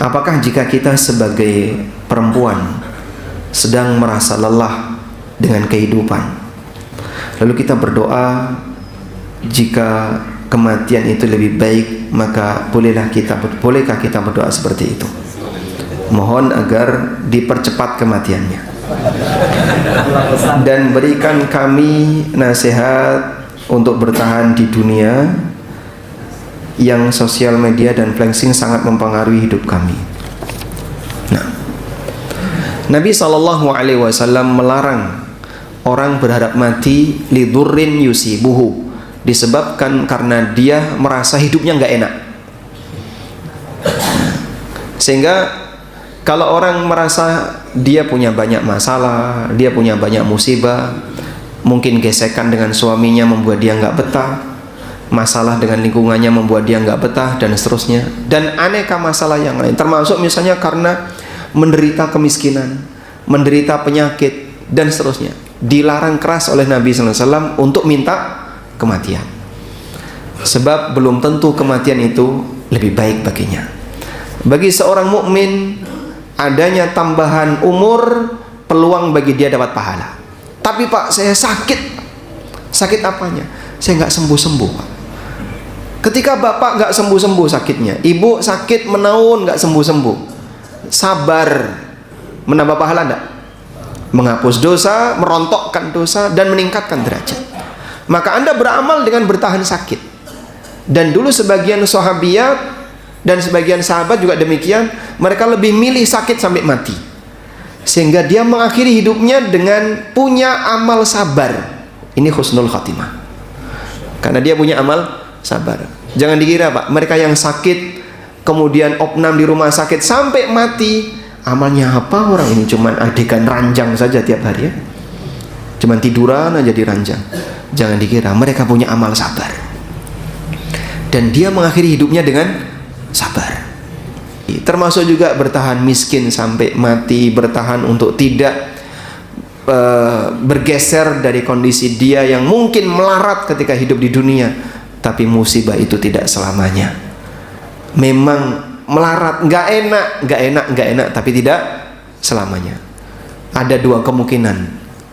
Apakah jika kita sebagai perempuan sedang merasa lelah dengan kehidupan, lalu kita berdoa, jika kematian itu lebih baik, maka bolehkah kita berdoa seperti itu? Mohon agar dipercepat kematiannya. Dan berikan kami nasihat untuk bertahan di dunia yang sosial media dan flexing sangat mempengaruhi hidup kami. Nah, Nabi SAW melarang orang berharap mati lidurrin yusibuhu, disebabkan karena dia merasa hidupnya nggak enak. Sehingga kalau orang merasa dia punya banyak masalah, dia punya banyak musibah, mungkin gesekan dengan suaminya membuat dia nggak betah, masalah dengan lingkungannya membuat dia nggak betah, dan seterusnya, dan aneka masalah yang lain, termasuk misalnya karena menderita kemiskinan, menderita penyakit, dan seterusnya, dilarang keras oleh Nabi SAW untuk minta kematian, sebab belum tentu kematian itu lebih baik baginya. Bagi seorang mukmin, adanya tambahan umur peluang bagi dia dapat pahala. Tapi Pak, saya sakit apanya? Saya nggak sembuh-sembuh, Pak. Ketika bapak nggak sembuh-sembuh sakitnya, ibu sakit menaun nggak sembuh-sembuh, sabar menambah pahala enggak? Menghapus dosa, merontokkan dosa, dan meningkatkan derajat. Maka Anda beramal dengan bertahan sakit. Dan dulu sebagian sahabiyat dan sebagian sahabat juga demikian, mereka lebih milih sakit sampai mati, sehingga dia mengakhiri hidupnya dengan punya amal sabar. Ini husnul khatimah, karena dia punya amal sabar. Jangan dikira Pak, mereka yang sakit kemudian opnam di rumah sakit sampai mati, amalnya apa orang ini? Cuman adegan ranjang saja tiap hari ya, cuman tiduran aja di ranjang. Jangan dikira, mereka punya amal sabar, dan dia mengakhiri hidupnya dengan sabar. Termasuk juga bertahan miskin sampai mati, bertahan untuk tidak bergeser dari kondisi dia yang mungkin melarat ketika hidup di dunia. Tapi musibah itu tidak selamanya. Memang melarat, nggak enak, tapi tidak selamanya. Ada dua kemungkinan,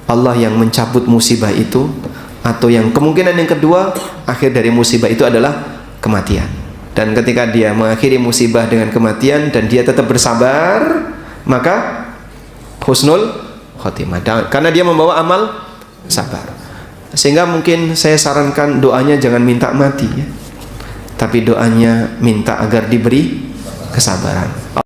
Allah yang mencabut musibah itu, atau yang kemungkinan yang kedua, akhir dari musibah itu adalah kematian. Dan ketika dia mengakhiri musibah dengan kematian dan dia tetap bersabar, maka husnul khotimah, karena dia membawa amal sabar. Sehingga mungkin saya sarankan doanya jangan minta mati ya, tapi doanya minta agar diberi kesabaran.